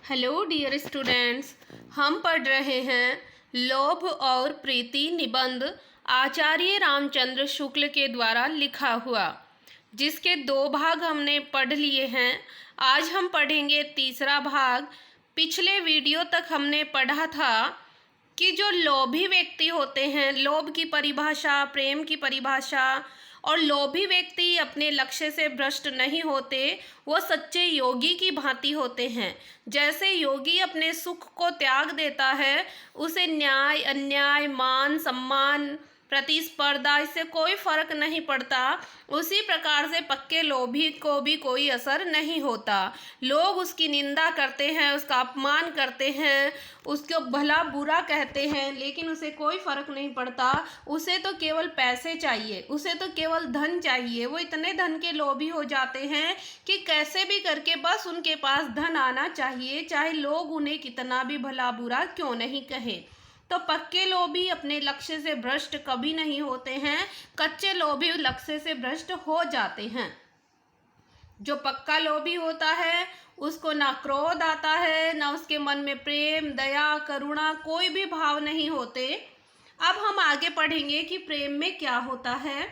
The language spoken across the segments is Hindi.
हेलो डियर स्टूडेंट्स, हम पढ़ रहे हैं लोभ और प्रीति निबंध आचार्य रामचंद्र शुक्ल के द्वारा लिखा हुआ, जिसके 2 भाग हमने पढ़ लिए हैं। आज हम पढ़ेंगे तीसरा भाग। पिछले वीडियो तक हमने पढ़ा था कि जो लोभी व्यक्ति होते हैं, लोभ की परिभाषा, प्रेम की परिभाषा, और लोभी व्यक्ति अपने लक्ष्य से भ्रष्ट नहीं होते, वो सच्चे योगी की भांति होते हैं। जैसे योगी अपने सुख को त्याग देता है, उसे न्याय अन्याय, मान सम्मान, प्रतिस्पर्धा, इससे कोई फर्क नहीं पड़ता। उसी प्रकार से पक्के लोभी को भी कोई असर नहीं होता। लोग उसकी निंदा करते हैं, उसका अपमान करते हैं, उसको भला बुरा कहते हैं, लेकिन उसे कोई फर्क नहीं पड़ता। उसे तो केवल पैसे चाहिए, उसे तो केवल धन चाहिए। वो इतने धन के लोभी हो जाते हैं कि कैसे भी करके बस उनके पास धन आना चाहिए, चाहे लोग उन्हें कितना भी भला बुरा क्यों नहीं कहे। तो पक्के लोभी अपने लक्ष्य से भ्रष्ट कभी नहीं होते हैं, कच्चे लोभी लक्ष्य से भ्रष्ट हो जाते हैं। जो पक्का लोभी होता है उसको ना क्रोध आता है, ना उसके मन में प्रेम, दया, करुणा, कोई भी भाव नहीं होते। अब हम आगे पढ़ेंगे कि प्रेम में क्या होता है।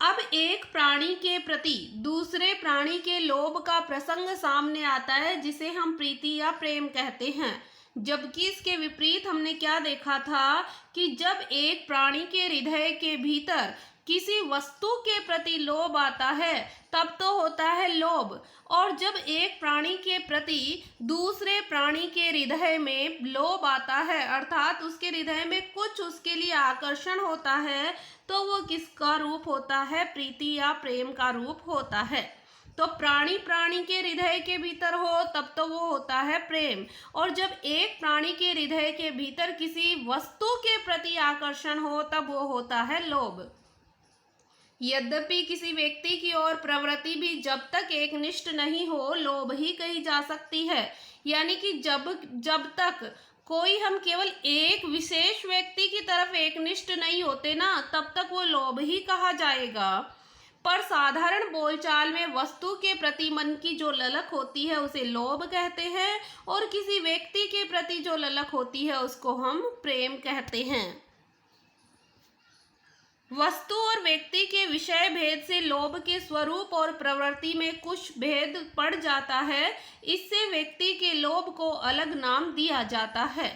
अब एक प्राणी के प्रति दूसरे प्राणी के लोभ का प्रसंग सामने आता है, जिसे हम प्रीति या प्रेम कहते हैं। जबकि इसके विपरीत हमने क्या देखा था कि जब एक प्राणी के हृदय के भीतर किसी वस्तु के प्रति लोभ आता है, तब तो होता है लोभ। और जब एक प्राणी के प्रति दूसरे प्राणी के हृदय में लोभ आता है, अर्थात उसके हृदय में कुछ उसके लिए आकर्षण होता है, तो वो किसका रूप होता है? प्रीति या प्रेम का रूप होता है। तो प्राणी प्राणी के हृदय के भीतर हो तब तो वो होता है प्रेम। और जब एक प्राणी के हृदय के भीतर किसी वस्तु के प्रति आकर्षण हो, तब वो होता है लोभ। यद्यपि किसी व्यक्ति की ओर प्रवृत्ति भी जब तक एकनिष्ठ नहीं हो, लोभ ही कही जा सकती है। यानी कि जब तक कोई हम केवल एक विशेष व्यक्ति की तरफ एकनिष्ठ नहीं होते ना, तब तक वो लोभ ही कहा जाएगा। पर साधारण बोलचाल में वस्तु के प्रति मन की जो ललक होती है उसे लोभ कहते हैं, और किसी व्यक्ति के प्रति जो ललक होती है उसको हम प्रेम कहते हैं। वस्तु और व्यक्ति के विषय भेद से लोभ के स्वरूप और प्रवृत्ति में कुछ भेद पड़ जाता है। इससे व्यक्ति के लोभ को अलग नाम दिया जाता है,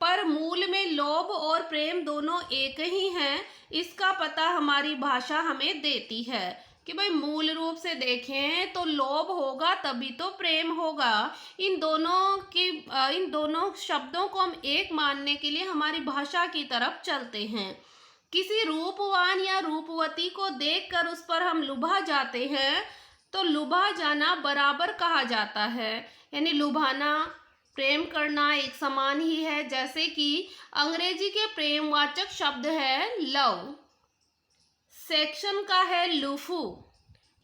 पर मूल में लोभ और प्रेम दोनों एक ही हैं। इसका पता हमारी भाषा हमें देती है कि भाई मूल रूप से देखें तो लोभ होगा तभी तो प्रेम होगा। इन दोनों शब्दों को हम एक मानने के लिए हमारी भाषा की तरफ चलते हैं। किसी रूपवान या रूपवती को देखकर उस पर हम लुभा जाते हैं, तो लुभा जाना बराबर कहा जाता है। यानी लुभाना, प्रेम करना एक समान ही है। जैसे कि अंग्रेजी के प्रेमवाचक शब्द है लव, सेक्शन का है लुफू,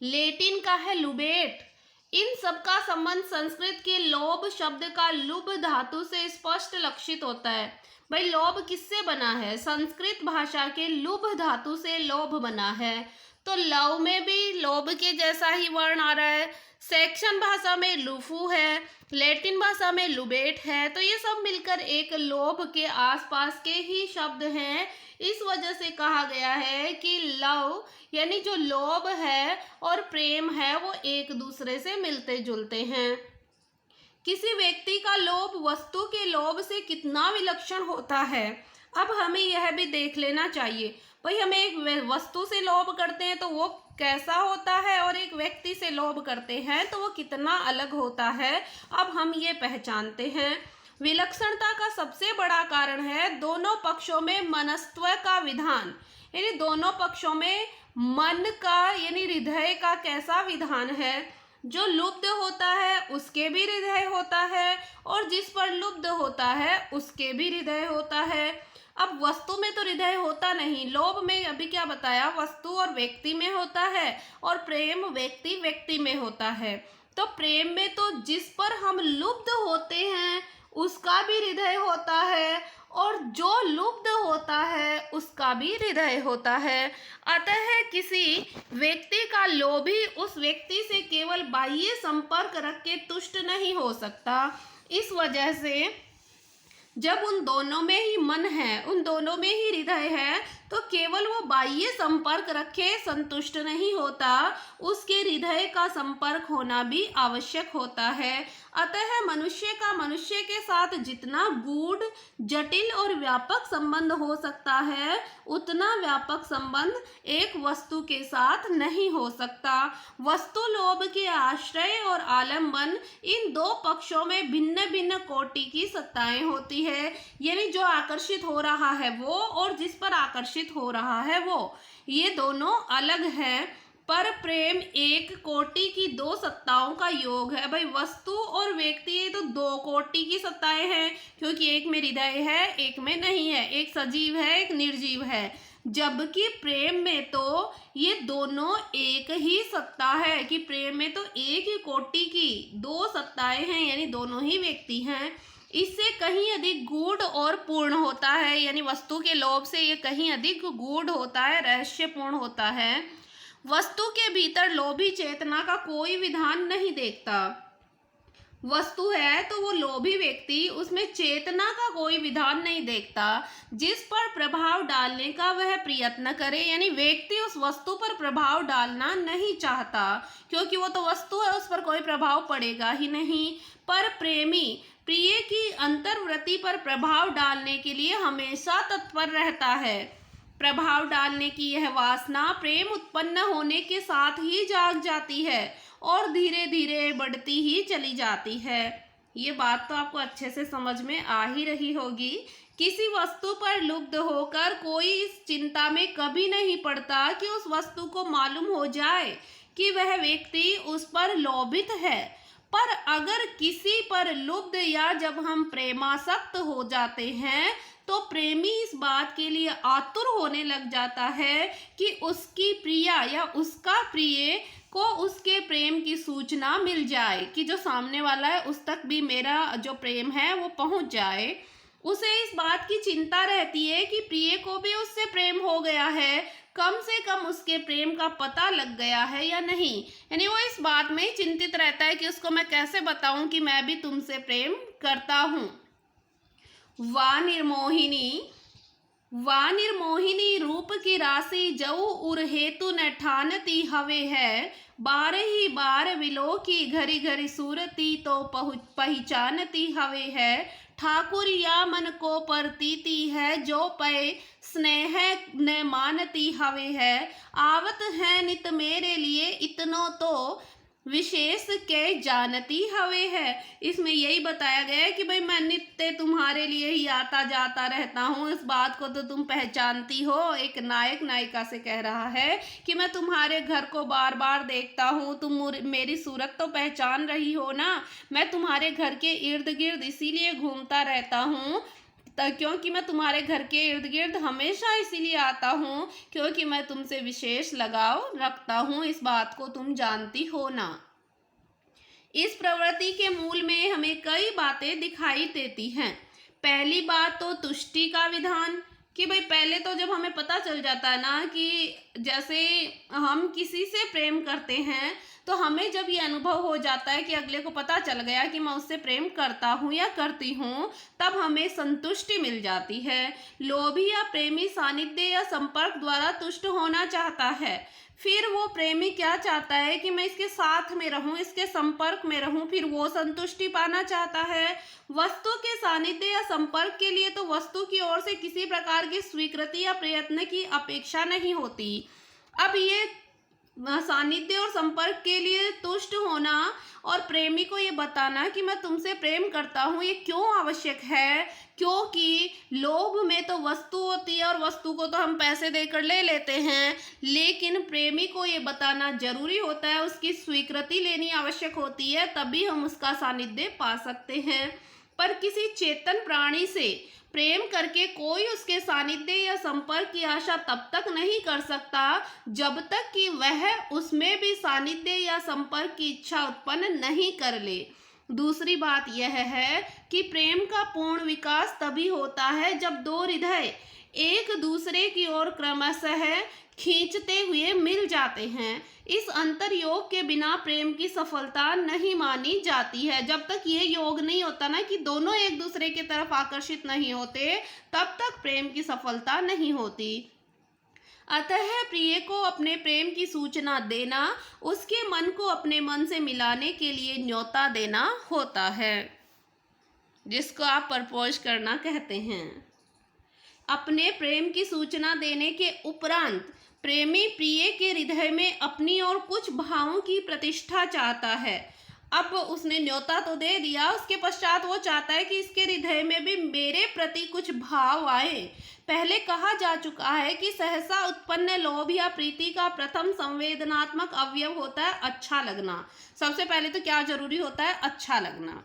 लेटिन का है लुबेट। इन सब का संबंध संस्कृत के लोभ शब्द का लुभ धातु से स्पष्ट लक्षित होता है। भाई लोभ किससे बना है? संस्कृत भाषा के लुभ धातु से लोभ बना है। तो लव में भी लोभ के जैसा ही वर्ण आ रहा है। सेक्शन भाषा में लुफू है, लैटिन भाषा में लुबेट है। तो ये सब मिलकर एक लोभ के आसपास के ही शब्द हैं। इस वजह से कहा गया है कि लव यानी जो लोभ है और प्रेम है वो एक दूसरे से मिलते जुलते हैं। किसी व्यक्ति का लोभ वस्तु के लोभ से कितना विलक्षण होता है, अब हमें यह भी देख लेना चाहिए। भाई हमें एक वस्तु से लोभ करते हैं तो वो कैसा होता है, और एक व्यक्ति से लोभ करते हैं तो वो कितना अलग होता है, अब हम ये पहचानते हैं। विलक्षणता का सबसे बड़ा कारण है दोनों पक्षों में मनस्त्व का विधान। यानी दोनों पक्षों में मन का यानी हृदय का कैसा विधान है। जो लुब्ध होता है उसके भी हृदय होता है, और जिस पर लुब्ध होता है उसके भी हृदय होता है। अब वस्तु में तो हृदय होता नहीं। लोभ में अभी क्या बताया, वस्तु और व्यक्ति में होता है, और प्रेम व्यक्ति व्यक्ति में होता है। तो प्रेम में तो जिस पर हम लुब्ध होते हैं उसका भी हृदय होता है, और जो लुब्ध होता है उसका भी हृदय होता है। अतः किसी व्यक्ति का लोभी उस व्यक्ति से केवल बाह्य संपर्क रख के तुष्ट नहीं हो सकता। इस वजह से जब उन दोनों में ही मन है, उन दोनों में ही हृदय है, तो केवल वो बाह्य संपर्क रखे संतुष्ट नहीं होता, उसके हृदय का संपर्क होना भी आवश्यक होता है। अतः मनुष्य का मनुष्य के साथ जितना गूढ़, जटिल और व्यापक संबंध हो सकता है, उतना व्यापक संबंध एक वस्तु के साथ नहीं हो सकता। वस्तु लोभ के आश्रय और आलंबन, इन दो पक्षों में भिन्न भिन्न कोटि की सत्ताएं होती है। यानी जो आकर्षित हो रहा है वो, और जिस पर आकर्षित हो रहा है वो, ये दोनों अलग है। पर प्रेम एक कोटि की दो सत्ताओं का योग है। भाई वस्तु और व्यक्ति, ये तो दो कोटि की सत्ताएं हैं, क्योंकि एक में हृदय है, एक में नहीं है, एक सजीव है, एक निर्जीव है। जबकि प्रेम में तो ये दोनों एक ही सत्ता है, कि प्रेम में तो एक ही कोटि की दो सत्ताएं हैं, यानी दोनों ही व्यक्ति हैं। इससे कहीं अधिक गूढ़ और पूर्ण होता है, यानी वस्तु के लोभ से ये कहीं अधिक गूढ़ होता है, रहस्यपूर्ण होता है। वस्तु के भीतर लोभी चेतना का कोई विधान नहीं देखता। वस्तु है तो वो लोभी व्यक्ति उसमें चेतना का कोई विधान नहीं देखता, जिस पर प्रभाव डालने का वह प्रयत्न करे। यानी व्यक्ति उस वस्तु पर प्रभाव डालना नहीं चाहता, क्योंकि वो तो वस्तु है, उस पर कोई प्रभाव पड़ेगा ही नहीं। पर प्रेमी प्रिय की अंतर्वृत्ति पर प्रभाव डालने के लिए हमेशा तत्पर रहता है। प्रभाव डालने की यह वासना प्रेम उत्पन्न होने के साथ ही जाग जाती है और धीरे धीरे बढ़ती ही चली जाती है। ये बात तो आपको अच्छे से समझ में आ ही रही होगी। किसी वस्तु पर लुब्ध होकर कोई इस चिंता में कभी नहीं पड़ता कि उस वस्तु को मालूम हो जाए कि वह व्यक्ति उस पर लोभित है। पर अगर किसी पर लुब्ध या जब हम प्रेमासक्त हो जाते हैं, तो प्रेमी इस बात के लिए आतुर होने लग जाता है कि उसकी प्रिया या उसका प्रिय को उसके प्रेम की सूचना मिल जाए, कि जो सामने वाला है उस तक भी मेरा जो प्रेम है वो पहुंच जाए। उसे इस बात की चिंता रहती है कि प्रिय को भी उससे प्रेम हो गया है, कम से कम उसके प्रेम का पता लग गया है या नहीं। यानी वो इस बात में चिंतित रहता है कि उसको मैं कैसे बताऊं कि मैं भी तुमसे प्रेम करता हूं। वा निर्मोहिनी रूप की राशि जऊ उर हेतु न ठानती हवे है। बार ही बार विलो की घरी घरी सूरती तो पहचानती हवे है। ठाकुर या मन को परतीती है जो पै स्नेह न मानती हवे है। आवत है नित मेरे लिए इतनो तो विशेष के जानती हवे है। इसमें यही बताया गया है कि भाई मैं नित्य तुम्हारे लिए ही आता जाता रहता हूँ, इस बात को तो तुम पहचानती हो। एक नायक नायिका से कह रहा है कि मैं तुम्हारे घर को बार बार देखता हूँ, तुम मेरी सूरत तो पहचान रही हो ना। मैं तुम्हारे घर के इर्द गिर्द इसीलिए घूमता रहता हूँ, क्योंकि मैं तुम्हारे घर के इर्द गिर्द हमेशा इसीलिए आता हूँ क्योंकि मैं तुमसे विशेष लगाव रखता हूँ, इस बात को तुम जानती हो ना। इस प्रवृत्ति के मूल में हमें कई बातें दिखाई देती हैं। पहली बात तो तुष्टि का विधान, कि भाई पहले तो जब हमें पता चल जाता है ना कि जैसे हम किसी से प्रेम करते हैं, तो हमें जब ये अनुभव हो जाता है कि अगले को पता चल गया कि मैं उससे प्रेम करता हूँ या करती हूँ, तब हमें संतुष्टि मिल जाती है। लोभी या प्रेमी सानिध्य या संपर्क द्वारा तुष्ट होना चाहता है। फिर वो प्रेमी क्या चाहता है कि मैं इसके साथ में रहूं, इसके संपर्क में रहूं, फिर वो संतुष्टि पाना चाहता है। वस्तु के सानिध्य या संपर्क के लिए तो वस्तु की ओर से किसी प्रकार की स्वीकृति या प्रयत्न की अपेक्षा नहीं होती। अब ये सानिध्य और संपर्क के लिए तुष्ट होना और प्रेमी को ये बताना कि मैं तुमसे प्रेम करता हूँ, ये क्यों आवश्यक है? क्योंकि लोभ में तो वस्तु होती है और वस्तु को तो हम पैसे देकर ले लेते हैं, लेकिन प्रेमी को ये बताना जरूरी होता है, उसकी स्वीकृति लेनी आवश्यक होती है, तभी हम उसका सानिध्य पा सकते हैं। पर किसी चेतन प्राणी से प्रेम करके कोई उसके सानिध्य या संपर्क की आशा तब तक नहीं कर सकता जब तक कि वह उसमें भी सानिध्य या संपर्क की इच्छा उत्पन्न नहीं कर ले। दूसरी बात यह है कि प्रेम का पूर्ण विकास तभी होता है जब दो हृदय एक दूसरे की ओर क्रमशः खींचते हुए मिल जाते हैं। इस अंतर योग के बिना प्रेम की सफलता नहीं मानी जाती है। जब तक ये योग नहीं होता ना कि दोनों एक दूसरे की तरफ आकर्षित नहीं होते, तब तक प्रेम की सफलता नहीं होती। अतः प्रिय को अपने प्रेम की सूचना देना, उसके मन को अपने मन से मिलाने के लिए न्योता देना होता है, जिसको आप प्रपोज करना कहते हैं। अपने प्रेम की सूचना देने के उपरांत प्रेमी प्रिय के हृदय में अपनी और कुछ भावों की प्रतिष्ठा चाहता है। अब उसने न्योता तो दे दिया, उसके पश्चात वो चाहता है कि इसके हृदय में भी मेरे प्रति कुछ भाव आए। पहले कहा जा चुका है कि सहसा उत्पन्न लोभ या प्रीति का प्रथम संवेदनात्मक अवयव होता है अच्छा लगना। सबसे पहले तो क्या जरूरी होता है? अच्छा लगना।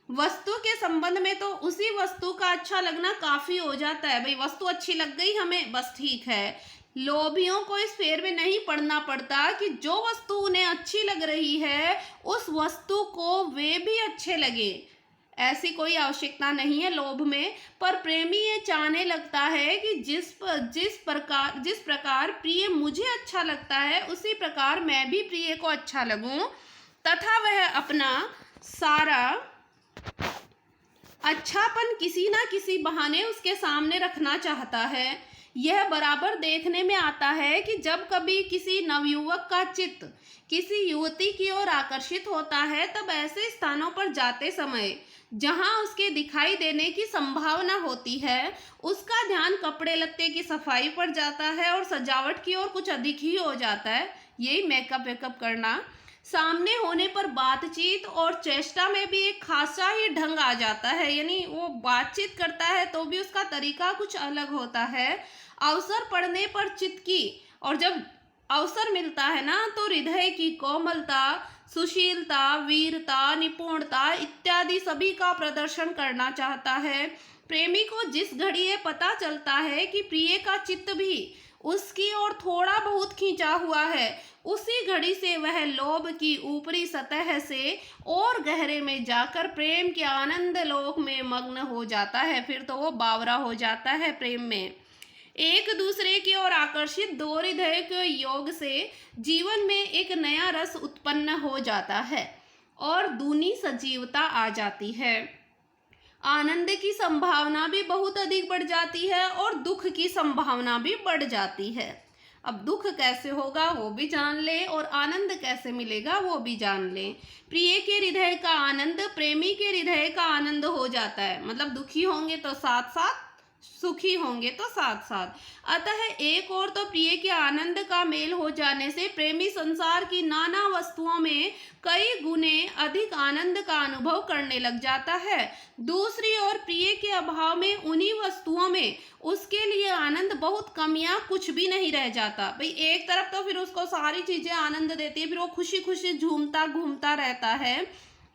वस्तु के संबंध में तो उसी वस्तु का अच्छा लगना काफी हो जाता है। भाई वस्तु अच्छी लग गई हमें, बस ठीक है। लोभियों को इस फेर में नहीं पड़ना पड़ता कि जो वस्तु उन्हें अच्छी लग रही है उस वस्तु को वे भी अच्छे लगे, ऐसी कोई आवश्यकता नहीं है लोभ में। पर प्रेमी ये चाहने लगता है कि जिस प्रकार प्रिय मुझे अच्छा लगता है उसी प्रकार मैं भी प्रिय को अच्छा लगूं, तथा वह अपना सारा अच्छापन किसी ना किसी बहाने उसके सामने रखना चाहता है। यह बराबर देखने में आता है कि जब कभी किसी नवयुवक का चित्त किसी युवती की ओर आकर्षित होता है, तब ऐसे स्थानों पर जाते समय जहां उसके दिखाई देने की संभावना होती है, उसका ध्यान कपड़े लत्ते की सफाई पर जाता है और सजावट की ओर कुछ अधिक ही हो जाता है। यही मेकअप वेकअप करना। सामने होने पर बातचीत और चेष्टा में भी एक खासा ही ढंग आ जाता है, यानी वो बातचीत करता है तो भी उसका तरीका कुछ अलग होता है। अवसर पड़ने पर चित्त की, और जब अवसर मिलता है ना तो हृदय की कोमलता, सुशीलता, वीरता, निपुणता इत्यादि सभी का प्रदर्शन करना चाहता है। प्रेमी को जिस घड़ी ये पता चलता है कि प्रिय का चित्त भी उसकी ओर थोड़ा बहुत खींचा हुआ है, उसी घड़ी से वह लोभ की ऊपरी सतह से और गहरे में जाकर प्रेम के आनंद लोक में मग्न हो जाता है। फिर तो वो बावरा हो जाता है प्रेम में। एक दूसरे की ओर आकर्षित दो हृदय के योग से जीवन में एक नया रस उत्पन्न हो जाता है और दूनी सजीवता आ जाती है। आनंद की संभावना भी बहुत अधिक बढ़ जाती है और दुख की संभावना भी बढ़ जाती है। अब दुख कैसे होगा वो भी जान ले और आनंद कैसे मिलेगा वो भी जान ले। प्रिय के हृदय का आनंद प्रेमी के हृदय का आनंद हो जाता है, मतलब दुखी होंगे तो साथ साथ, सुखी होंगे तो साथ साथ। अतः एक और तो प्रिय के आनंद का मेल हो जाने से प्रेमी संसार की नाना वस्तुओं में कई गुने अधिक आनंद का अनुभव करने लग जाता है। दूसरी ओर प्रिय के अभाव में उन्हीं वस्तुओं में उसके लिए आनंद बहुत कम या कुछ भी नहीं रह जाता। भाई एक तरफ तो फिर उसको सारी चीजें आनंद देती है, फिर वो खुशी खुशी झूमता घूमता रहता है,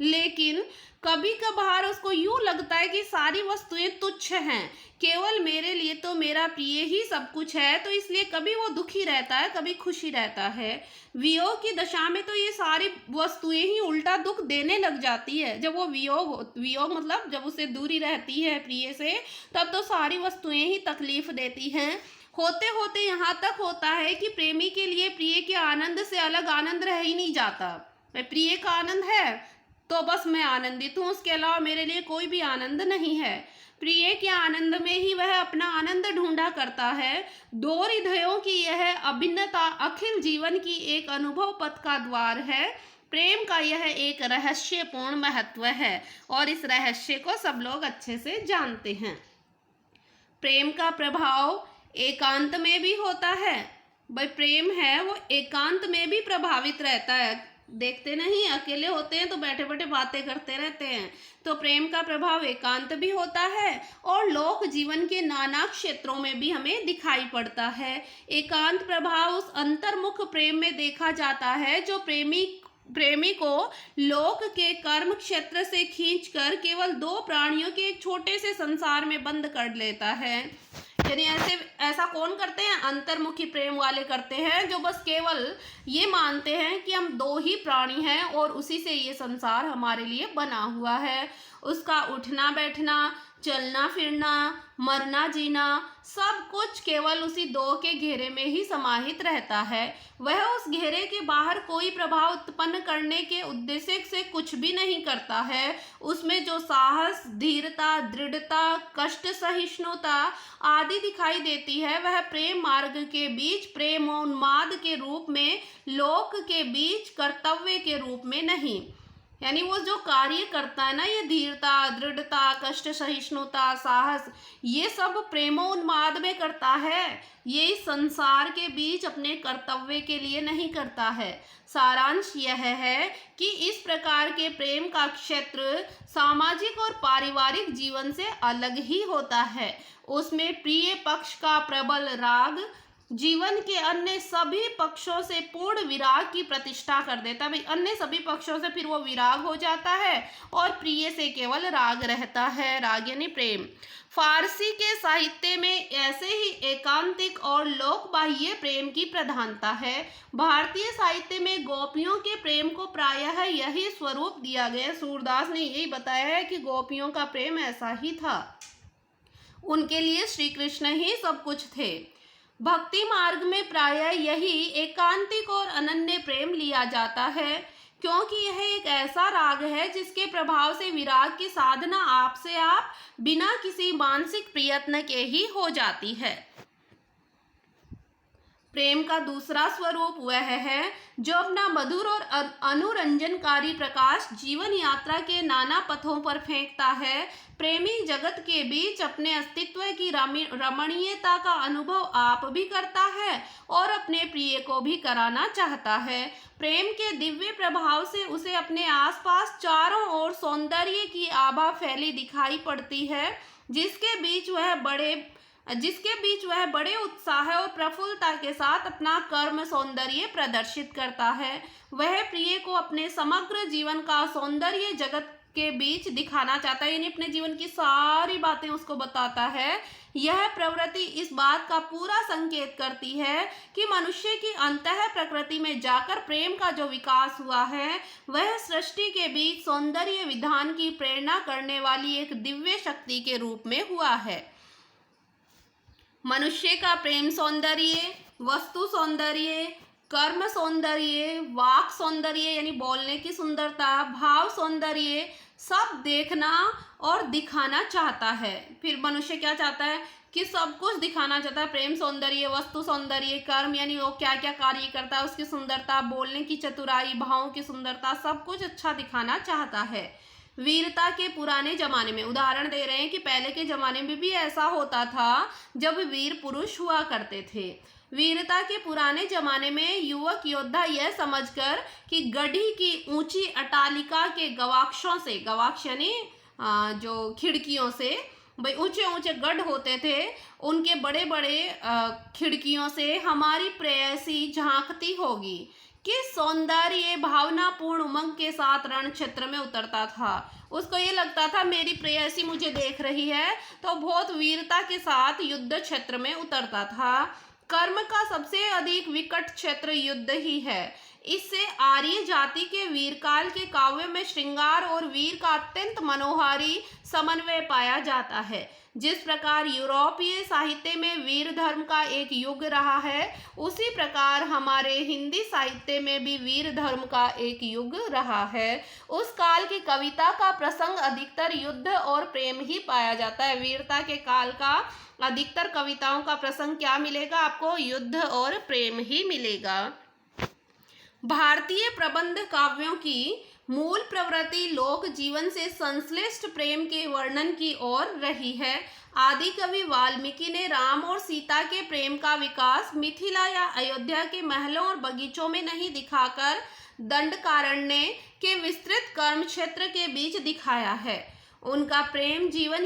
लेकिन कभी कभार उसको यूं लगता है कि सारी वस्तुएं तुच्छ हैं, केवल मेरे लिए तो मेरा प्रिय ही सब कुछ है, तो इसलिए कभी वो दुखी रहता है कभी खुशी रहता है। वियोग की दशा में तो ये सारी वस्तुएं ही उल्टा दुख देने लग जाती है। जब वो वियोग मतलब जब उसे दूरी रहती है प्रिय से, तब तो सारी वस्तुएं ही तकलीफ देती हैं। होते होते यहाँ तक होता है कि प्रेमी के लिए प्रिय के आनंद से अलग आनंद रह ही नहीं जाता। प्रिय का आनंद है तो बस मैं आनंदित हूँ, उसके अलावा मेरे लिए कोई भी आनंद नहीं है। प्रिय के आनंद में ही वह अपना आनंद ढूंढा करता है। दो हृदयों की यह अभिन्नता अखिल जीवन की एक अनुभव पथ का द्वार है। प्रेम का यह एक रहस्यपूर्ण महत्व है और इस रहस्य को सब लोग अच्छे से जानते हैं। प्रेम का प्रभाव एकांत में भी होता है। भाई प्रेम है वो एकांत में भी प्रभावित रहता है। देखते नहीं, अकेले होते हैं तो बैठे बैठे बातें करते रहते हैं, तो प्रेम का प्रभाव एकांत भी होता है और लोक जीवन के नाना क्षेत्रों में भी हमें दिखाई पड़ता है। एकांत प्रभाव उस अंतर्मुख प्रेम में देखा जाता है जो प्रेमी को लोक के कर्म क्षेत्र से खींचकर केवल दो प्राणियों के एक छोटे से संसार में बंद कर लेता है। यानी ऐसा कौन करते हैं? अंतर्मुखी प्रेम वाले करते हैं, जो बस केवल ये मानते हैं कि हम दो ही प्राणी हैं और उसी से ये संसार हमारे लिए बना हुआ है। उसका उठना बैठना, चलना फिरना, मरना जीना, सब कुछ केवल उसी दो के घेरे में ही समाहित रहता है। वह उस घेरे के बाहर कोई प्रभाव उत्पन्न करने के उद्देश्य से कुछ भी नहीं करता है। उसमें जो साहस, धीरता, दृढ़ता, कष्ट सहिष्णुता आदि दिखाई देती है, वह प्रेम मार्ग के बीच प्रेमोन्माद के रूप में, लोक के बीच कर्तव्य के रूप में नहीं। यानी वो जो कार्य करता है ना, ये धीरता, दृढ़ता, कष्ट सहिष्णुता, साहस, ये सब प्रेमोन्माद में करता है। ये इस संसार के बीच अपने कर्तव्य के लिए नहीं करता है। सारांश यह है कि इस प्रकार के प्रेम का क्षेत्र सामाजिक और पारिवारिक जीवन से अलग ही होता है। उसमें प्रिय पक्ष का प्रबल राग जीवन के अन्य सभी पक्षों से पूर्ण विराग की प्रतिष्ठा कर देता है। भाई अन्य सभी पक्षों से फिर वो विराग हो जाता है और प्रिय से केवल राग रहता है। राग यानी प्रेम। फारसी के साहित्य में ऐसे ही एकांतिक और लोकबाह्य प्रेम की प्रधानता है। भारतीय साहित्य में गोपियों के प्रेम को प्रायः यही स्वरूप दिया गया। सूरदास ने यही बताया है कि गोपियों का प्रेम ऐसा ही था, उनके लिए श्री कृष्ण ही सब कुछ थे। भक्ति मार्ग में प्रायः यही एकांतिक और अनन्य प्रेम लिया जाता है, क्योंकि यह एक ऐसा राग है जिसके प्रभाव से विराग की साधना आप से आप बिना किसी मानसिक प्रयत्न के ही हो जाती है। प्रेम का दूसरा स्वरूप वह है जो अपना मधुर और अनुरंजनकारी प्रकाश जीवन यात्रा के नाना पथों पर फेंकता है। प्रेमी जगत के बीच अपने अस्तित्व की रमणीयता का अनुभव आप भी करता है और अपने प्रिय को भी कराना चाहता है। प्रेम के दिव्य प्रभाव से उसे अपने आसपास चारों ओर सौंदर्य की आभा फैली दिखाई पड़ती है, जिसके बीच वह बड़े उत्साह और प्रफुल्लता के साथ अपना कर्म सौंदर्य प्रदर्शित करता है। वह प्रिय को अपने समग्र जीवन का सौंदर्य जगत के बीच दिखाना चाहता है, यानी अपने जीवन की सारी बातें उसको बताता है। यह प्रवृत्ति इस बात का पूरा संकेत करती है कि मनुष्य की अंतः प्रकृति में जाकर प्रेम का जो विकास हुआ है, वह सृष्टि के बीच सौंदर्य विधान की प्रेरणा करने वाली एक दिव्य शक्ति के रूप में हुआ है। मनुष्य का प्रेम सौंदर्य, वस्तु सौंदर्य, कर्म सौंदर्य, वाक सौंदर्य यानी बोलने की सुंदरता, भाव सौंदर्य, सब देखना और दिखाना चाहता है। फिर मनुष्य क्या चाहता है कि सब कुछ दिखाना चाहता है। प्रेम सौंदर्य, वस्तु सौंदर्य, कर्म यानी वो क्या क्या कार्य करता है उसकी सुंदरता, बोलने की चतुराई, भावों की सुंदरता, सब कुछ अच्छा दिखाना चाहता है। वीरता के पुराने जमाने में उदाहरण दे रहे हैं कि पहले के जमाने में भी ऐसा होता था जब वीर पुरुष हुआ करते थे। वीरता के पुराने जमाने में युवक योद्धा यह समझकर कि गढ़ी की ऊंची अट्टालिका के गवाक्षों से, गवाक्ष यानी जो खिड़कियों से, भाई ऊंचे ऊंचे गढ़ होते थे, उनके बड़े बड़े खिड़कियों से हमारी प्रेयसी झांकती होगी कि सौंदर्य भावनापूर्ण उमंग के साथ रण क्षेत्र में उतरता था। उसको ये लगता था मेरी प्रेयसी मुझे देख रही है, तो बहुत वीरता के साथ युद्ध क्षेत्र में उतरता था। कर्म का सबसे अधिक विकट क्षेत्र युद्ध ही है। इससे आर्य जाति के वीरकाल के काव्य में श्रृंगार और वीर का अत्यंत मनोहारी समन्वय पाया जाता है। जिस प्रकार यूरोपीय साहित्य में वीर धर्म का एक युग रहा है, उसी प्रकार हमारे हिंदी साहित्य में भी वीर धर्म का एक युग रहा है। उस काल की कविता का प्रसंग अधिकतर युद्ध और प्रेम ही पाया जाता है। वीरता के काल का अधिकतर कविताओं का प्रसंग क्या मिलेगा आपको? युद्ध और प्रेम ही मिलेगा। भारतीय प्रबंध काव्यों की मूल प्रवृत्ति लोक जीवन से संश्लिष्ट प्रेम के वर्णन की ओर रही है। आदि कवि वाल्मीकि ने राम और सीता के प्रेम का विकास मिथिला या अयोध्या के महलों और बगीचों में नहीं दिखाकर दंडकारण्य के विस्तृत कर्म क्षेत्र के बीच दिखाया है। उनका प्रेम जीवन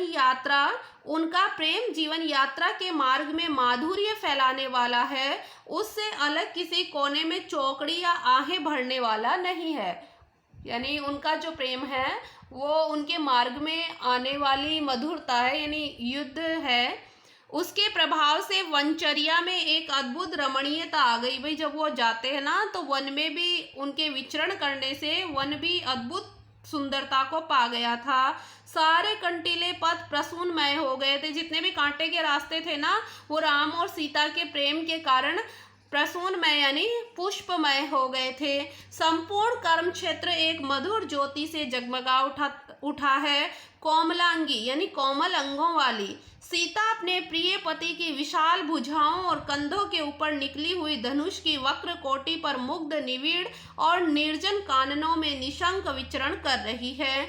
यात्रा के मार्ग में माधुर्य फैलाने वाला है, उससे अलग किसी कोने में चौकड़ी या आहें भरने वाला नहीं है। यानी उनका जो प्रेम है वो उनके मार्ग में आने वाली मधुरता है, यानी युद्ध है। उसके प्रभाव से वनचर्या में एक अद्भुत रमणीयता आ गई। भाई जब वो जाते हैं ना, तो वन में भी उनके विचरण करने से वन भी अद्भुत सुंदरता को पा गया था। सारे कंटीले पथ प्रसूनमय हो गए थे। जितने भी कांटे के रास्ते थे ना, वो राम और सीता के प्रेम के कारण प्रसूनमय यानी पुष्पमय हो गए थे। संपूर्ण कर्म क्षेत्र एक मधुर ज्योति से जगमगा उठा है। कोमलांगी यानी कोमल अंगों वाली सीता अपने प्रिय पति की विशाल भुजाओं और कंधों के ऊपर निकली हुई धनुष की वक्र कोटि पर मुग्ध, निविड़ और निर्जन काननों में निशंक विचरण कर रही है।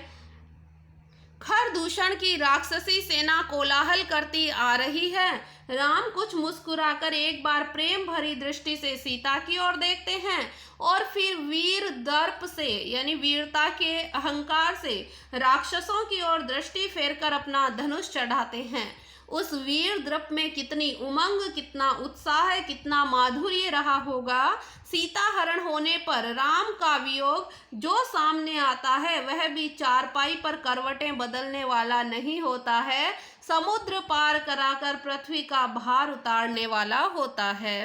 खरदूषण की राक्षसी सेना कोलाहल करती आ रही है। राम कुछ मुस्कुराकर एक बार प्रेम भरी दृष्टि से सीता की ओर देखते हैं और फिर वीर दर्प से यानी वीरता के अहंकार से राक्षसों की ओर दृष्टि फेरकर अपना धनुष चढ़ाते हैं। उस वीर द्रप में कितनी उमंग, कितना उत्साह, कितना माधुर्य रहा होगा। सीता हरण होने पर राम का वियोग जो सामने आता है वह भी चारपाई पर करवटें बदलने वाला नहीं होता है, समुद्र पार कराकर पृथ्वी का भार उतारने वाला होता है।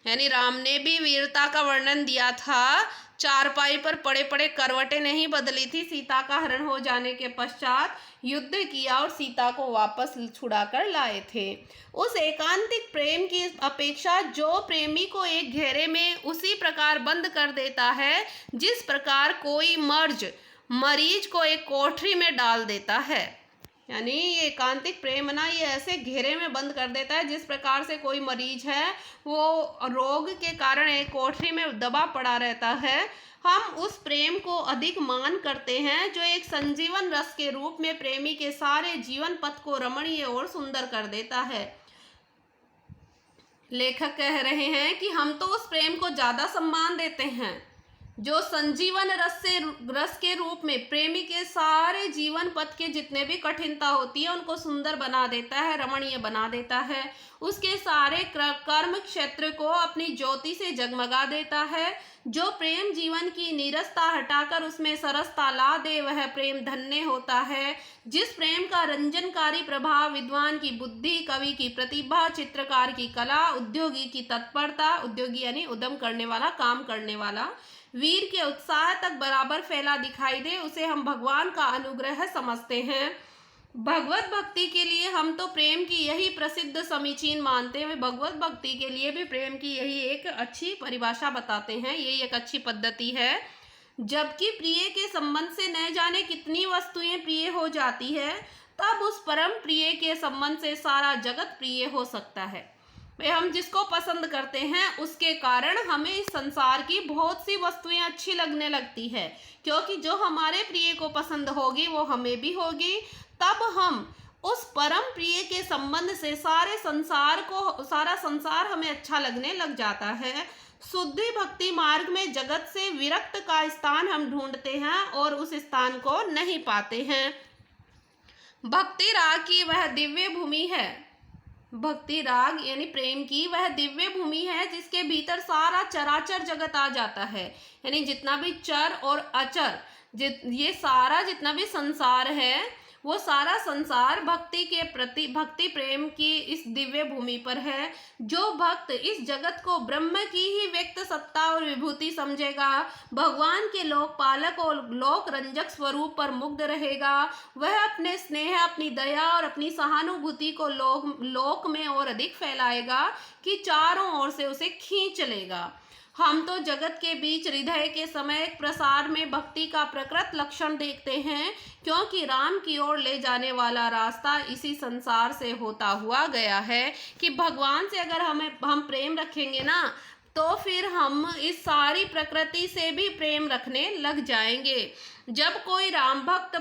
यानी राम ने भी वीरता का वर्णन दिया था। चारपाई पर पड़े पड़े करवटें नहीं बदली थी। सीता का हरण हो जाने के पश्चात युद्ध किया और सीता को वापस छुड़ाकर लाए थे। उस एकांतिक प्रेम की अपेक्षा जो प्रेमी को एक घेरे में उसी प्रकार बंद कर देता है जिस प्रकार कोई मरीज को एक कोठरी में डाल देता है। यानी ये एकांतिक प्रेम ना, ये ऐसे घेरे में बंद कर देता है जिस प्रकार से कोई मरीज है वो रोग के कारण एक कोठरी में दबा पड़ा रहता है। हम उस प्रेम को अधिक मान करते हैं जो एक संजीवन रस के रूप में प्रेमी के सारे जीवन पथ को रमणीय और सुंदर कर देता है। लेखक कह रहे हैं कि हम तो उस प्रेम को ज्यादा सम्मान देते हैं जो संजीवन रस के रूप में प्रेमी के सारे जीवन पथ के जितने भी कठिनता होती है उनको सुंदर बना देता है, रमणीय बना देता है। उसके सारे कर्म क्षेत्र को अपनी ज्योति से जगमगा देता है। जो प्रेम जीवन की नीरसता हटाकर उसमें सरसता ला दे वह प्रेम धन्य होता है। जिस प्रेम का रंजनकारी प्रभाव विद्वान की बुद्धि, कवि की प्रतिभा, चित्रकार की कला, उद्योगी की तत्परता, उद्योगी यानी उद्यम करने वाला, काम करने वाला, वीर के उत्साह तक बराबर फैला दिखाई दे, उसे हम भगवान का अनुग्रह समझते हैं। भगवत भक्ति के लिए हम तो प्रेम की यही प्रसिद्ध समीचीन मानते हैं। भगवत भक्ति के लिए भी प्रेम की यही एक अच्छी परिभाषा बताते हैं, यही एक अच्छी पद्धति है। जबकि प्रिय के संबंध से न जाने कितनी वस्तुएं प्रिय हो जाती है, तब उस परम प्रिय के संबंध से सारा जगत प्रिय हो सकता है। हम जिसको पसंद करते हैं उसके कारण हमें इस संसार की बहुत सी वस्तुएं अच्छी लगने लगती है, क्योंकि जो हमारे प्रिय को पसंद होगी वो हमें भी होगी। तब हम उस परम प्रिय के संबंध से सारा संसार हमें अच्छा लगने लग जाता है। शुद्धि भक्ति मार्ग में जगत से विरक्त का स्थान हम ढूंढते हैं और उस स्थान को नहीं पाते हैं। भक्ति राग की वह दिव्य भूमि है। भक्ति राग यानी प्रेम की वह दिव्य भूमि है जिसके भीतर सारा चराचर जगत आ जाता है। यानी जितना भी चर और अचर, ये सारा जितना भी संसार है वो सारा संसार भक्ति प्रेम की इस दिव्य भूमि पर है। जो भक्त इस जगत को ब्रह्म की ही व्यक्त सत्ता और विभूति समझेगा, भगवान के लोकपालक और लोक रंजक स्वरूप पर मुग्ध रहेगा, वह अपने स्नेह, अपनी दया और अपनी सहानुभूति को लोक में और अधिक फैलाएगा कि चारों ओर से उसे खींच लेगा। हम तो जगत के बीच हृदय के समय प्रसार में भक्ति का प्रकृत लक्षण देखते हैं, क्योंकि राम की ओर ले जाने वाला रास्ता इसी संसार से होता हुआ गया है कि भगवान से अगर हम प्रेम रखेंगे ना, तो फिर हम इस सारी प्रकृति से भी प्रेम रखने लग जाएंगे। जब कोई राम भक्त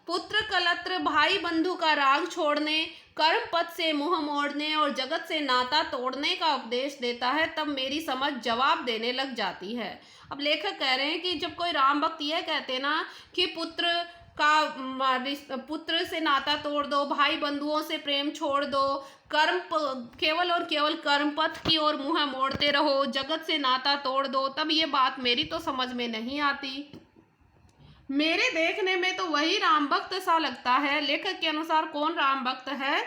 पुत्र कलत्र भाई बंधु का राग छोड़ने, कर्म पथ से मुंह मोड़ने और जगत से नाता तोड़ने का उपदेश देता है, तब मेरी समझ जवाब देने लग जाती है। अब लेखक कह रहे हैं कि जब कोई राम भक्त यह कहते ना कि पुत्र से नाता तोड़ दो, भाई बंधुओं से प्रेम छोड़ दो, केवल और केवल कर्म पथ की ओर मुंह मोड़ते रहो, जगत से नाता तोड़ दो, तब ये बात मेरी तो समझ में नहीं आती। मेरे देखने में तो वही राम भक्त सा लगता है। लेखक के अनुसार कौन राम भक्त है?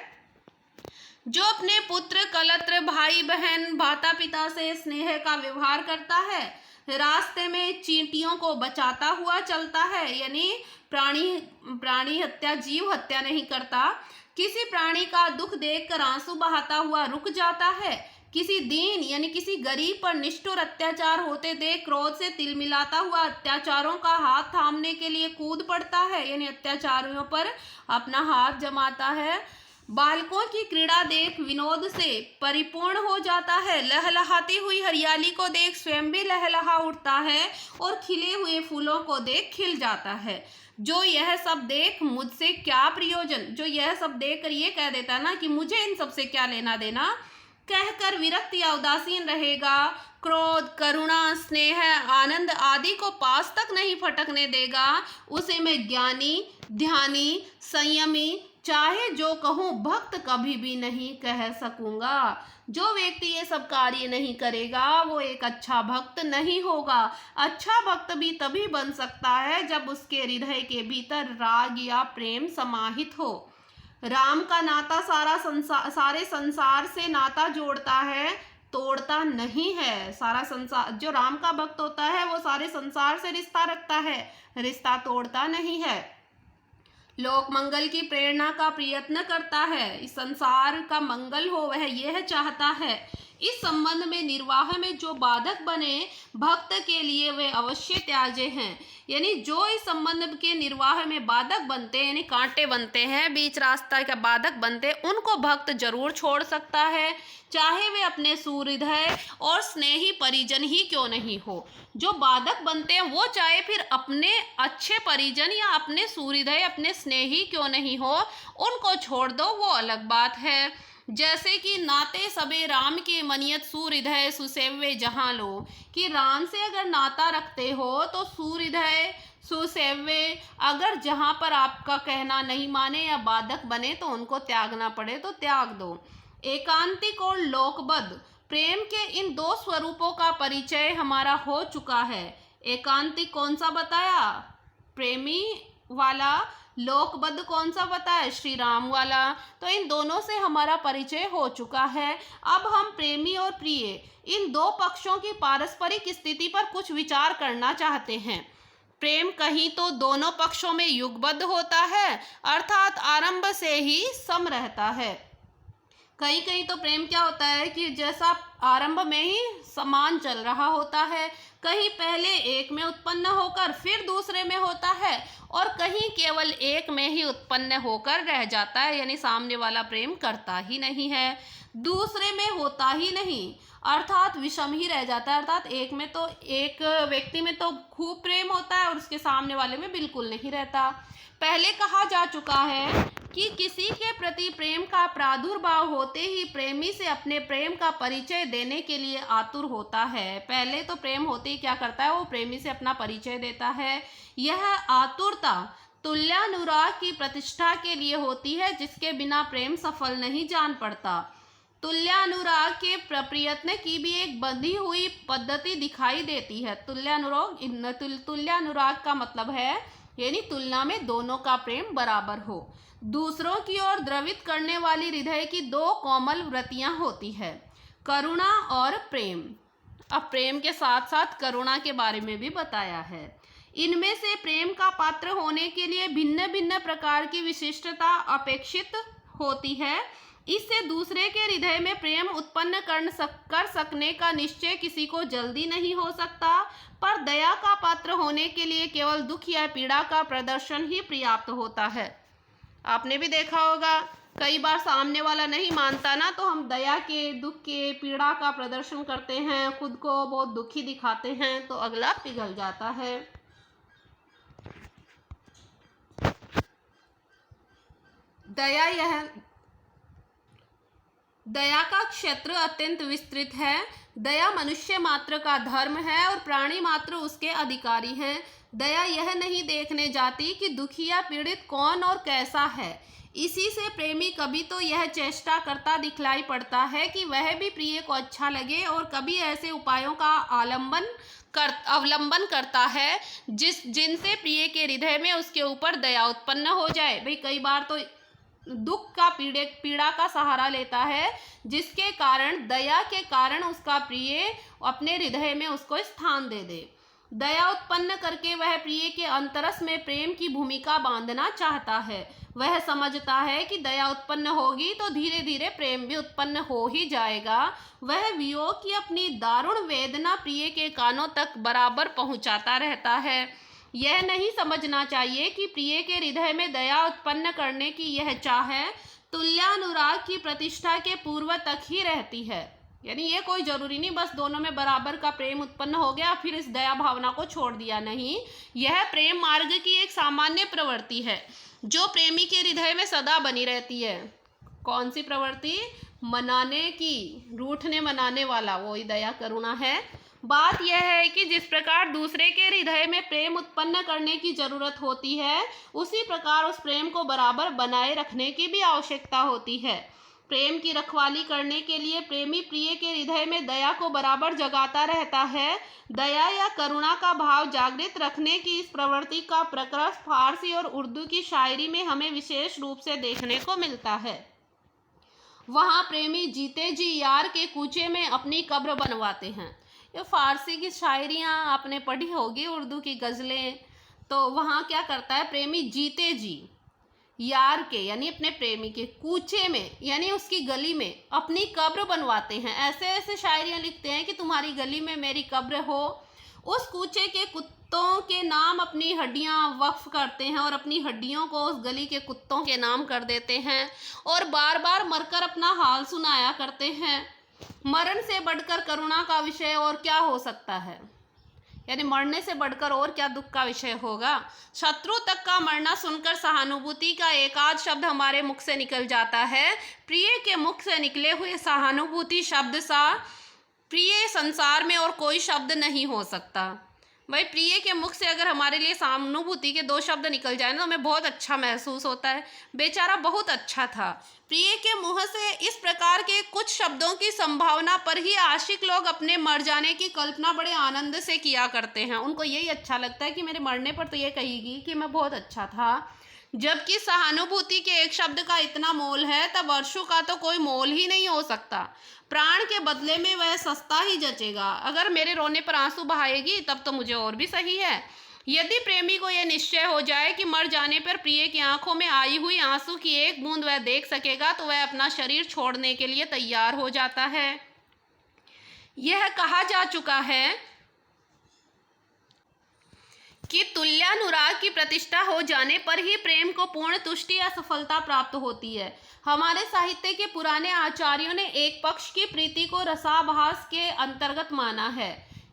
जो अपने पुत्र कलत्र, भाई बहन, माता पिता से स्नेह का व्यवहार करता है, रास्ते में चींटियों को बचाता हुआ चलता है, यानी प्राणी हत्या, जीव हत्या नहीं करता। किसी प्राणी का दुख देखकर आंसू बहाता हुआ रुक जाता है। किसी दीन यानी किसी गरीब पर निष्ठुर अत्याचार होते देख क्रोध से तिलमिलाता हुआ अत्याचारों का हाथ थामने के लिए कूद पड़ता है, यानी अत्याचारियों पर अपना हाथ जमाता है। बालकों की क्रीड़ा देख विनोद से परिपूर्ण हो जाता है। लहलहाती हुई हरियाली को देख स्वयं भी लहलहा उठता है और खिले हुए फूलों को देख खिल जाता है। जो यह सब देख मुझसे क्या प्रयोजन, जो यह सब देख कर ये कह देता है ना कि मुझे इन सब से क्या लेना देना, कहकर विरक्त या उदासीन रहेगा, क्रोध, करुणा, स्नेह, आनंद आदि को पास तक नहीं फटकने देगा, उसे मैं ज्ञानी, ध्यानी, संयमी, चाहे जो कहूँ भक्त कभी भी नहीं कह सकूंगा। जो व्यक्ति ये सब कार्य नहीं करेगा वो एक अच्छा भक्त नहीं होगा। अच्छा भक्त भी तभी बन सकता है जब उसके हृदय के भीतर राग या प्रेम समाहित हो। राम का नाता सारे संसार से नाता जोड़ता है, तोड़ता नहीं है। सारा संसार, जो राम का भक्त होता है वो सारे संसार से रिश्ता रखता है, रिश्ता तोड़ता नहीं है। लोक मंगल की प्रेरणा का प्रयत्न करता है, इस संसार का मंगल हो वह यह चाहता है। इस संबंध में निर्वाह में जो बाधक बने भक्त के लिए वे अवश्य त्याज्य हैं। यानी जो इस संबंध के निर्वाह में बाधक बनते हैं, यानी कांटे बनते हैं, बीच रास्ता का बाधक बनते हैं, उनको भक्त जरूर छोड़ सकता है, चाहे वे अपने सुहृदय और स्नेही परिजन ही क्यों नहीं हो। जो बाधक बनते हैं वो चाहे फिर अपने अच्छे परिजन या अपने सुहृदय, अपने स्नेही क्यों नहीं हो, उनको छोड़ दो, वो अलग बात है। जैसे कि नाते सबे राम के मनियत सुहृदय सुसेव्य जहाँ लो, कि राम से अगर नाता रखते हो तो सुहृदय सुसेव्य, अगर जहाँ पर आपका कहना नहीं माने या बाधक बने तो उनको त्यागना पड़े तो त्याग दो। एकांतिक और लोकबद्ध प्रेम के इन दो स्वरूपों का परिचय हमारा हो चुका है। एकांतिक कौन सा बताया, प्रेमी वाला, लोकबद्ध कौन सा बताया, श्री राम वाला। तो इन दोनों से हमारा परिचय हो चुका है। अब हम प्रेमी और प्रिय इन दो पक्षों की पारस्परिक स्थिति पर कुछ विचार करना चाहते हैं। प्रेम कहीं तो दोनों पक्षों में युगबद्ध होता है, अर्थात आरंभ से ही सम रहता है। कहीं कहीं तो प्रेम क्या होता है कि जैसा आरंभ में ही समान चल रहा होता है, कहीं पहले एक में उत्पन्न होकर फिर दूसरे में होता है, और कहीं केवल एक में ही उत्पन्न होकर रह जाता है, यानी सामने वाला प्रेम करता ही नहीं है, दूसरे में होता ही नहीं, अर्थात विषम ही रह जाता है। अर्थात एक में तो, एक व्यक्ति में तो खूब प्रेम होता है और उसके सामने वाले में बिल्कुल नहीं रहता। पहले कहा जा चुका है कि किसी के प्रति प्रेम का प्रादुर्भाव होते ही प्रेमी से अपने प्रेम का परिचय देने के लिए आतुर होता है। पहले तो प्रेम होते ही क्या करता है, वो प्रेमी से अपना परिचय देता है। यह आतुरता तुल्यानुराग की प्रतिष्ठा के लिए होती है, जिसके बिना प्रेम सफल नहीं जान पड़ता। तुल्यानुराग के प्रयत्न की भी एक बंधी हुई पद्धति दिखाई देती है। तुल्यानुराग का मतलब है यानी तुलना में दोनों का प्रेम बराबर हो। दूसरों की ओर द्रवित करने वाली हृदय की दो कोमल वृत्तियां होती है, करुणा और प्रेम। अब प्रेम के साथ साथ करुणा के बारे में भी बताया है। इनमें से प्रेम का पात्र होने के लिए भिन्न भिन्न प्रकार की विशिष्टता अपेक्षित होती है। इससे दूसरे के हृदय में प्रेम उत्पन्न कर सकने का निश्चय किसी को जल्दी नहीं हो सकता, पर दया का पात्र होने के लिए केवल दुख या पीड़ा का प्रदर्शन ही पर्याप्त होता है। आपने भी देखा होगा कई बार सामने वाला नहीं मानता ना, तो हम दया के, दुख के, पीड़ा का प्रदर्शन करते हैं, खुद को बहुत दुखी दिखाते हैं, तो अगला पिघल जाता है। दया का क्षेत्र अत्यंत विस्तृत है। दया मनुष्य मात्र का धर्म है और प्राणी मात्र उसके अधिकारी हैं। दया यह नहीं देखने जाती कि दुखी या पीड़ित कौन और कैसा है। इसी से प्रेमी कभी तो यह चेष्टा करता दिखलाई पड़ता है कि वह भी प्रिय को अच्छा लगे, और कभी ऐसे उपायों का अवलंबन करता है जिनसे प्रिय के हृदय में उसके ऊपर दया उत्पन्न हो जाए। भाई कई बार तो दुख का पीड़ा का सहारा लेता है, जिसके कारण दया के कारण उसका प्रिय अपने हृदय में उसको स्थान दे दे। दया उत्पन्न करके वह प्रिय के अंतरस में प्रेम की भूमिका बांधना चाहता है। वह समझता है कि दया उत्पन्न होगी तो धीरे धीरे प्रेम भी उत्पन्न हो ही जाएगा। वह वियोग की अपनी दारुण वेदना प्रिय के कानों तक बराबर पहुंचाता रहता है। यह नहीं समझना चाहिए कि प्रिय के हृदय में दया उत्पन्न करने की यह चाह तुल्यानुराग की प्रतिष्ठा के पूर्व तक ही रहती है। यानी ये कोई जरूरी नहीं बस दोनों में बराबर का प्रेम उत्पन्न हो गया फिर इस दया भावना को छोड़ दिया, नहीं। यह प्रेम मार्ग की एक सामान्य प्रवृत्ति है जो प्रेमी के हृदय में सदा बनी रहती है। कौन सी प्रवृत्ति? मनाने की, रूठने मनाने वाला वही दया करुणा है। बात यह है कि जिस प्रकार दूसरे के हृदय में प्रेम उत्पन्न करने की जरूरत होती है, उसी प्रकार उस प्रेम को बराबर बनाए रखने की भी आवश्यकता होती है। प्रेम की रखवाली करने के लिए प्रेमी प्रिय के हृदय में दया को बराबर जगाता रहता है। दया या करुणा का भाव जागृत रखने की इस प्रवृत्ति का प्रकरण फारसी और उर्दू की शायरी में हमें विशेष रूप से देखने को मिलता है। वहाँ प्रेमी जीते जी यार के कूचे में अपनी कब्र बनवाते हैं। ये फारसी की शायरियाँ आपने पढ़ी होगी, उर्दू की गज़लें। तो वहाँ क्या करता है, प्रेमी जीते जी यार के यानी अपने प्रेमी के कूचे में यानी उसकी गली में अपनी कब्र बनवाते हैं। ऐसे ऐसे शायरियाँ लिखते हैं कि तुम्हारी गली में मेरी कब्र हो। उस कूचे के कुत्तों के नाम अपनी हड्डियाँ वक्फ करते हैं और अपनी हड्डियों को उस गली के कुत्तों के नाम कर देते हैं और बार बार मरकर अपना हाल सुनाया करते हैं। मरण से बढ़कर करुणा का विषय और क्या हो सकता है? यानी मरने से बढ़कर और क्या दुख का विषय होगा। शत्रु तक का मरना सुनकर सहानुभूति का एक आध शब्द हमारे मुख से निकल जाता है। प्रिय के मुख से निकले हुए सहानुभूति शब्द सा प्रिय संसार में और कोई शब्द नहीं हो सकता। भाई प्रिय के मुख से अगर हमारे लिए सहानुभूति के दो शब्द निकल जाए ना तो हमें बहुत अच्छा महसूस होता है। बेचारा बहुत अच्छा था। प्रिय के मुँह से इस प्रकार के कुछ शब्दों की संभावना पर ही आशिक लोग अपने मर जाने की कल्पना बड़े आनंद से किया करते हैं। उनको यही अच्छा लगता है कि मेरे मरने पर तो ये कहेगी कि मैं बहुत अच्छा था। जबकि सहानुभूति के एक शब्द का इतना मोल है तब वर्षों का तो कोई मोल ही नहीं हो सकता। प्राण के बदले में वह सस्ता ही जचेगा। अगर मेरे रोने पर आंसू बहाएगी तब तो मुझे और भी सही है। यदि प्रेमी को यह निश्चय हो जाए कि मर जाने पर प्रिय की आंखों में आई हुई आंसू की एक बूंद वह देख सकेगा तो वह अपना शरीर छोड़ने के लिए तैयार हो जाता है। यह कहा जा चुका है कि तुल्यानुराग की प्रतिष्ठा हो जाने पर ही प्रेम को पूर्ण तुष्टि या सफलता प्राप्त होती है। हमारे साहित्य के पुराने आचार्यों ने एक पक्ष की प्रीति को रसाभास के अंतर्गत माना है।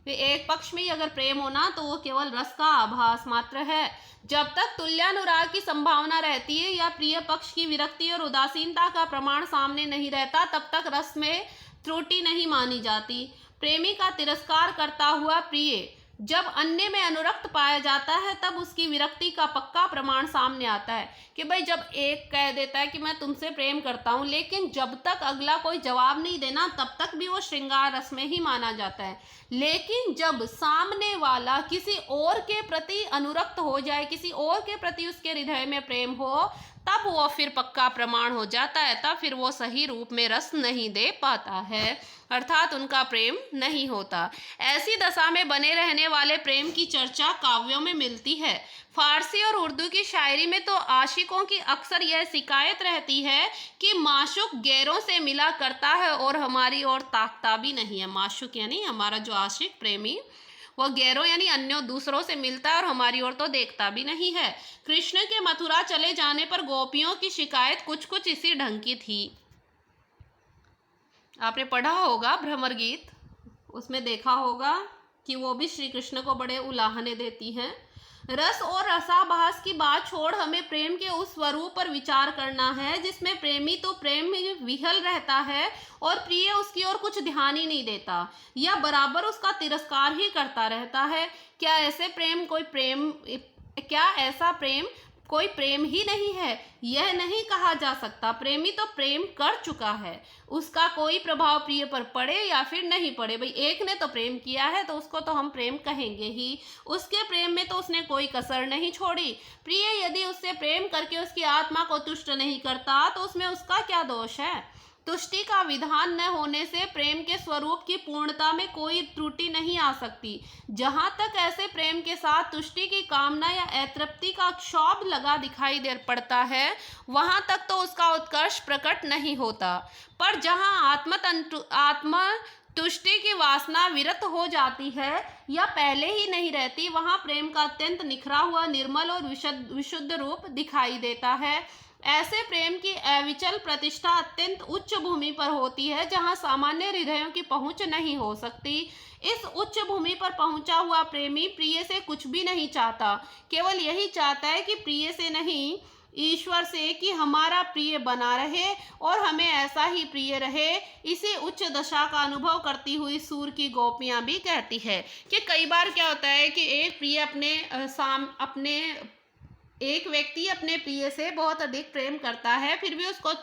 एक पक्ष में ही अगर प्रेम होना तो वो केवल रस का आभास मात्र है। जब तक तुल्यानुराग की संभावना रहती है या प्रिय पक्ष की विरक्ति और उदासीनता का प्रमाण सामने नहीं रहता तब तक रस में त्रुटि नहीं मानी जाती। प्रेमी का तिरस्कार करता हुआ प्रिय जब अन्य में अनुरक्त पाया जाता है तब उसकी विरक्ति का पक्का प्रमाण सामने आता है कि भाई जब एक कह देता है कि मैं तुमसे प्रेम करता हूँ लेकिन जब तक अगला कोई जवाब नहीं देना तब तक भी वो श्रृंगार रस में ही माना जाता है। लेकिन जब सामने वाला किसी और के प्रति अनुरक्त हो जाए, किसी और के प्रति उसके हृदय में प्रेम हो, तब वो फिर पक्का प्रमाण हो जाता है। तब फिर वो सही रूप में रस नहीं दे पाता है, अर्थात उनका प्रेम नहीं होता। ऐसी दशा में बने रहने वाले प्रेम की चर्चा काव्यों में मिलती है। फारसी और उर्दू की शायरी में तो आशिकों की अक्सर यह शिकायत रहती है कि माशूक गैरों से मिला करता है और हमारी ओर ताकता भी नहीं है। माशूक यानी हमारा जो आशिक प्रेमी वह गैरों यानी अन्यों दूसरों से मिलता है और हमारी ओर तो देखता भी नहीं है। कृष्ण के मथुरा चले जाने पर गोपियों की शिकायत कुछ कुछ इसी ढंग की थी। आपने पढ़ा होगा भ्रमर गीत, उसमें देखा होगा कि वो भी श्री कृष्ण को बड़े उलाहने देती हैं। रस और रसाभास की बात छोड़ हमें प्रेम के उस स्वरूप पर विचार करना है जिसमें प्रेमी तो प्रेम में विहल रहता है और प्रिय उसकी ओर कुछ ध्यान ही नहीं देता या बराबर उसका तिरस्कार ही करता रहता है। क्या ऐसा प्रेम कोई प्रेम ही नहीं है, यह नहीं कहा जा सकता। प्रेमी तो प्रेम कर चुका है, उसका कोई प्रभाव प्रिय पर पड़े या फिर नहीं पड़े। भाई एक ने तो प्रेम किया है तो उसको तो हम प्रेम कहेंगे ही। उसके प्रेम में तो उसने कोई कसर नहीं छोड़ी। प्रिय यदि उससे प्रेम करके उसकी आत्मा को तुष्ट नहीं करता तो उसमें उसका क्या दोष है। तुष्टि का विधान न होने से प्रेम के स्वरूप की पूर्णता में कोई त्रुटि नहीं आ सकती। जहां तक ऐसे प्रेम के साथ तुष्टि की कामना या अतृप्ति का क्षोभ लगा दिखाई दे पड़ता है, वहां तक तो उसका उत्कर्ष प्रकट नहीं होता। पर जहां आत्मा तुष्टि की वासना विरत हो जाती है या पहले ही नहीं रहती, वहां प्रेम का अत्यंत निखरा हुआ निर्मल और विशुद्ध रूप दिखाई देता है। ऐसे प्रेम की अविचल प्रतिष्ठा अत्यंत उच्च भूमि पर होती है, जहां सामान्य हृदयों की पहुंच नहीं हो सकती। इस उच्च भूमि पर पहुंचा हुआ प्रेमी प्रिय से कुछ भी नहीं चाहता, केवल यही चाहता है कि प्रिय से नहीं, ईश्वर से, कि हमारा प्रिय बना रहे और हमें ऐसा ही प्रिय रहे। इसी उच्च दशा का अनुभव करती हुई सूर की गोपियां भी कहती है कि कई बार क्या होता है कि एक व्यक्ति अपने प्रिय से बहुत अधिक प्रेम करता है, फिर भी उसको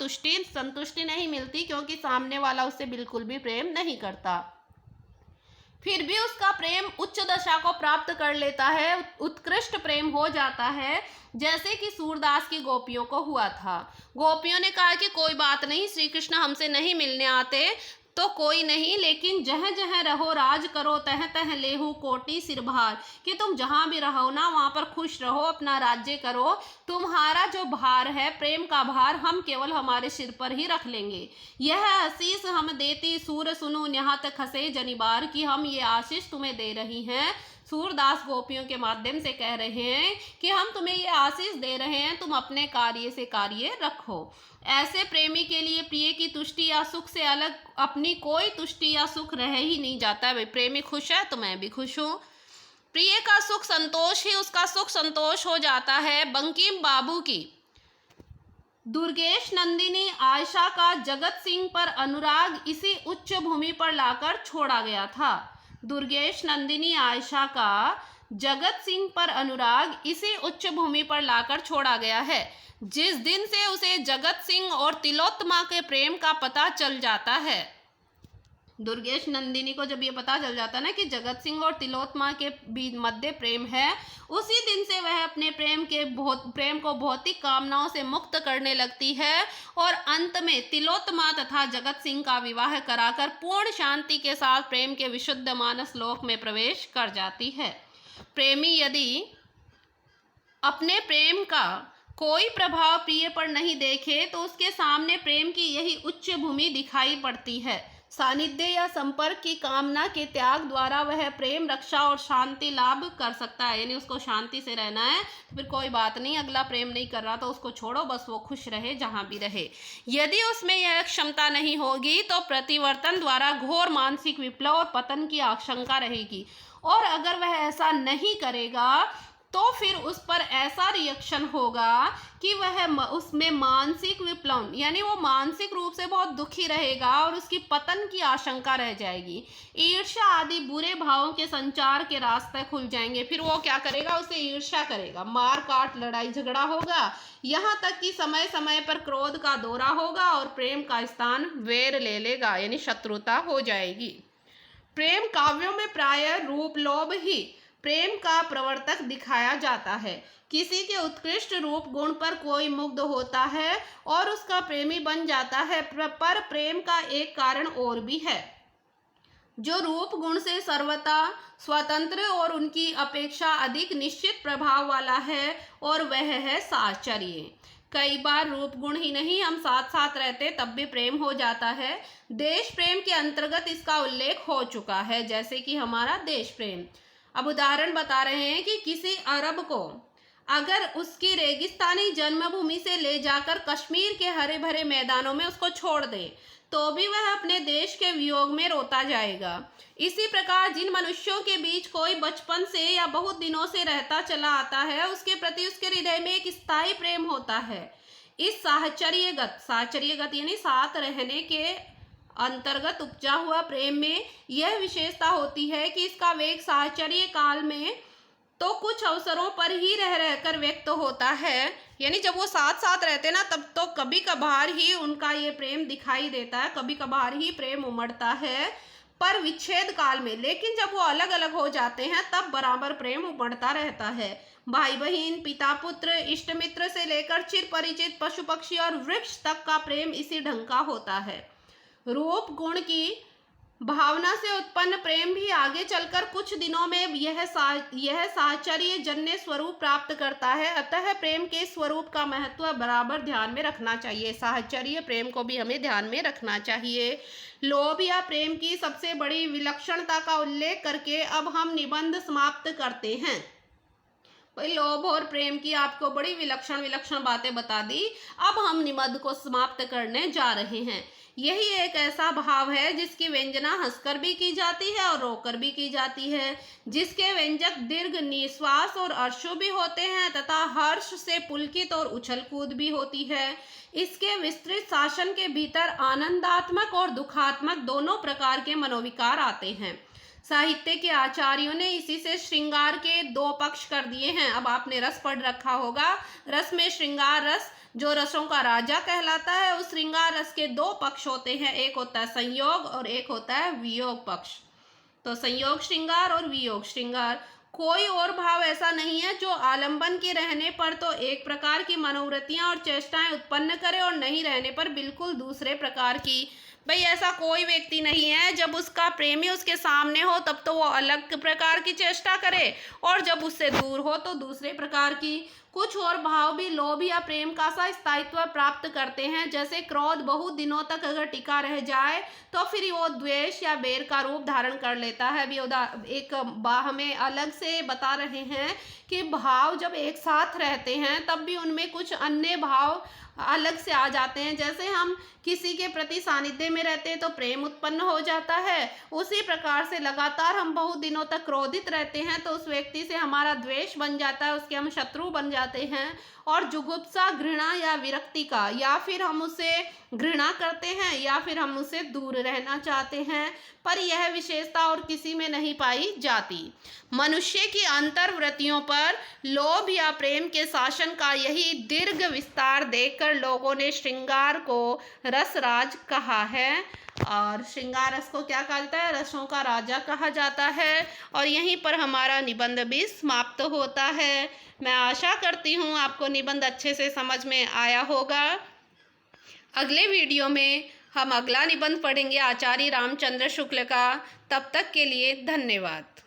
संतुष्टि नहीं मिलती, क्योंकि सामने वाला उससे बिल्कुल भी प्रेम नहीं करता। फिर भी उसका प्रेम उच्च दशा को प्राप्त कर लेता है, उत्कृष्ट प्रेम हो जाता है, जैसे कि सूरदास की गोपियों को हुआ था। गोपियों ने कहा कि कोई बात नहीं, श्री कृष्ण हमसे नहीं मिलने आते तो कोई नहीं, लेकिन जह जह रहो राज करो, तह तह लेहु कोटि सिरभार, कि तुम जहां भी रहो ना वहां पर खुश रहो, अपना राज्य करो। तुम्हारा जो भार है, प्रेम का भार, हम केवल हमारे सिर पर ही रख लेंगे। यह आशीष हम देती सूर सुनो, न्याहत खसे जनिबार, की हम ये आशीष तुम्हें दे रही हैं। सूरदास गोपियों के माध्यम से कह रहे हैं कि हम तुम्हें ये आशीष दे रहे हैं, तुम अपने कार्य से कार्य रखो। ऐसे प्रेमी के लिए प्रिय की तुष्टि या सुख से अलग अपनी कोई तुष्टि या सुख रह ही नहीं जाता। भाई प्रेमी खुश है तो मैं भी खुश हूँ। प्रिय का सुख संतोष ही उसका सुख संतोष हो जाता है। बंकिम बाबू की दुर्गेश नंदिनी आयशा का जगत सिंह पर अनुराग इसी उच्च भूमि पर लाकर छोड़ा गया था। दुर्गेश नंदिनी आयशा का जगत सिंह पर अनुराग इसी उच्च भूमि पर लाकर छोड़ा गया है। जिस दिन से उसे जगत सिंह और तिलोत्तमा के प्रेम का पता चल जाता है, दुर्गेश नंदिनी को जब ये पता चल जाता है ना कि जगत सिंह और तिलोत्तमा के बीच मध्य प्रेम है, उसी दिन से वह अपने प्रेम को भौतिक कामनाओं से मुक्त करने लगती है और अंत में तिलोत्तमा तथा जगत सिंह का विवाह कराकर पूर्ण शांति के साथ प्रेम के विशुद्ध मानस लोक में प्रवेश कर जाती है। प्रेमी यदि अपने प्रेम का कोई प्रभाव प्रिय पर नहीं देखे तो उसके सामने प्रेम की यही उच्च भूमि दिखाई पड़ती है। सानिध्य या संपर्क की कामना के त्याग द्वारा वह प्रेम रक्षा और शांति लाभ कर सकता है। यानी उसको शांति से रहना है तो फिर कोई बात नहीं, अगला प्रेम नहीं कर रहा तो उसको छोड़ो, बस वो खुश रहे जहाँ भी रहे। यदि उसमें यह क्षमता नहीं होगी तो प्रतिवर्तन द्वारा घोर मानसिक विप्लव और पतन की आशंका रहेगी, और अगर वह ऐसा नहीं करेगा तो फिर उस पर ऐसा रिएक्शन होगा कि वह उसमें मानसिक विप्लव, यानी वो मानसिक रूप से बहुत दुखी रहेगा और उसकी पतन की आशंका रह जाएगी। ईर्ष्या आदि बुरे भावों के संचार के रास्ते खुल जाएंगे। फिर वो क्या करेगा, उसे ईर्ष्या करेगा, मार काट लड़ाई झगड़ा होगा, यहाँ तक कि समय समय पर क्रोध का दौरा होगा और प्रेम का स्थान वैर ले लेगा, यानी शत्रुता हो जाएगी। प्रेम काव्यों में प्रायः रूप लोभ ही प्रेम का प्रवर्तक दिखाया जाता है। किसी के उत्कृष्ट रूप गुण पर कोई मुग्ध होता है और उसका प्रेमी बन जाता है, पर प्रेम का एक कारण और भी है जो रूप गुण से सर्वथा स्वतंत्र और उनकी अपेक्षा अधिक निश्चित प्रभाव वाला है, और वह है साहचर्य। कई बार रूप गुण ही नहीं, हम साथ साथ रहते तब भी प्रेम हो जाता है। देश प्रेम के अंतर्गत इसका उल्लेख हो चुका है, जैसे कि हमारा देश प्रेम। अब उदाहरण बता रहे हैं कि किसी अरब को अगर उसकी रेगिस्तानी जन्मभूमि से ले जाकर कश्मीर के हरे भरे मैदानों में उसको छोड़ दे तो भी वह अपने देश के वियोग में रोता जाएगा। इसी प्रकार जिन मनुष्यों के बीच कोई बचपन से या बहुत दिनों से रहता चला आता है, उसके प्रति उसके हृदय में एक स्थायी प्रेम होता है। इस साहचर्यगत यानी साथ रहने के अंतर्गत उपजा हुआ प्रेम में यह विशेषता होती है कि इसका वेग साहचर्य काल में तो कुछ अवसरों पर ही रह रहकर व्यक्त होता है। यानी जब वो साथ साथ रहते ना तब तो कभी कभार ही उनका ये प्रेम दिखाई देता है, कभी कभार ही प्रेम उमड़ता है, पर विच्छेद काल में, लेकिन जब वो अलग अलग हो जाते हैं तब बराबर प्रेम उमड़ता रहता है। भाई बहन, पिता पुत्र, इष्ट मित्र से लेकर चिर परिचित पशु पक्षी और वृक्ष तक का प्रेम इसी ढंग का होता है। रूप गुण की भावना से उत्पन्न प्रेम भी आगे चलकर कुछ दिनों में यह साहचर्य जन्य स्वरूप प्राप्त करता है। अतः प्रेम के स्वरूप का महत्व बराबर ध्यान में रखना चाहिए। साहचर्य प्रेम को भी हमें ध्यान में रखना चाहिए। लोभ या प्रेम की सबसे बड़ी विलक्षणता का उल्लेख करके अब हम निबंध समाप्त करते हैं। भाई लोभ और प्रेम की आपको बड़ी विलक्षण विलक्षण बातें बता दी। अब हम निबंध को समाप्त करने जा रहे हैं। यही एक ऐसा भाव है जिसकी व्यंजना हंसकर भी की जाती है और रोकर भी की जाती है, जिसके व्यंजक दीर्घ निश्वास और अश्रु भी होते हैं तथा हर्ष से पुलकित और उछल कूद भी होती है। इसके विस्तृत शासन के भीतर आनंदात्मक और दुखात्मक दोनों प्रकार के मनोविकार आते हैं। साहित्य के आचार्यों ने इसी से श्रृंगार के दो पक्ष कर दिए हैं। अब आपने रस पढ़ रखा होगा। रस में श्रृंगार रस जो रसों का राजा कहलाता है, उस श्रृंगार रस के दो पक्ष होते हैं, एक होता है संयोग और एक होता है वियोग पक्ष। तो संयोग श्रृंगार और वियोग श्रृंगार। कोई और भाव ऐसा नहीं है जो आलंबन के रहने पर तो एक प्रकार की मनोवृत्तियां और चेष्टाएं उत्पन्न करे और नहीं रहने पर बिल्कुल दूसरे प्रकार की। भाई ऐसा कोई व्यक्ति नहीं है जब उसका प्रेमी उसके सामने हो तब तो वो अलग प्रकार की चेष्टा करे और जब उससे दूर हो तो दूसरे प्रकार की। कुछ और भाव भी लोभ या प्रेम का सा स्थायित्व प्राप्त करते हैं। जैसे क्रोध बहुत दिनों तक अगर टिका रह जाए तो फिर वो द्वेष या बैर का रूप धारण कर लेता है। भी एक हमें अलग से बता रहे हैं कि भाव जब एक साथ रहते हैं तब भी उनमें कुछ अन्य भाव अलग से आ जाते हैं। जैसे हम किसी के प्रति सानिध्य में रहते हैं तो प्रेम उत्पन्न हो जाता है, उसी प्रकार से लगातार हम बहुत दिनों तक क्रोधित रहते हैं तो उस व्यक्ति से हमारा द्वेष बन जाता है, उसके हम शत्रु बन जाते हैं। और जुगुप्सा घृणा या विरक्ति का, या फिर हम उसे घृणा करते हैं या फिर हम उसे दूर रहना चाहते हैं, पर यह विशेषता और किसी में नहीं पाई जाती। मनुष्य की अंतर्वृत्तियों पर लोभ या प्रेम के शासन का यही दीर्घ विस्तार देखकर लोगों ने श्रृंगार को रसराज कहा है। और श्रृंगार रस को क्या कहा जाता है? रसों का राजा कहा जाता है। और यहीं पर हमारा निबंध भी समाप्त होता है। मैं आशा करती हूँ आपको निबंध अच्छे से समझ में आया होगा। अगले वीडियो में हम अगला निबंध पढ़ेंगे आचार्य रामचंद्र शुक्ल का। तब तक के लिए धन्यवाद।